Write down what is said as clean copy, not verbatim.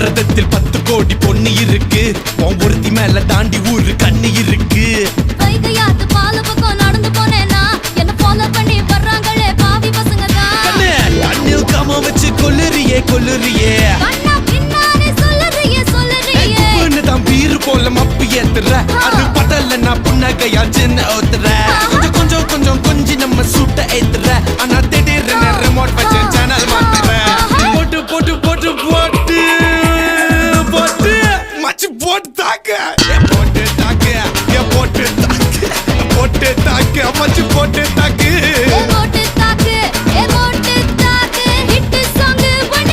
பாரதத்தில் 10 கோடி பொண்ணு இருக்கு, உன் ஒருத்தி மேல தாண்டி ஊரு கண்ணு இருக்கு. வைகையாத்து பால பக்கம் நடந்து போனேனா என்ன ஃபாலோ பண்ணி வர்றாங்களே பாவி பசங்க தான். கண்ணு கண்ணில் காம வச்சு கொல்லுறியே கொல்லுறியே, கண்ணா பின்னாடி சொல்லுறியே தான் பீரு போல மப்பு ஏத்துற, அது படல நான் புன்னகையா சின்ன ஓத்துற.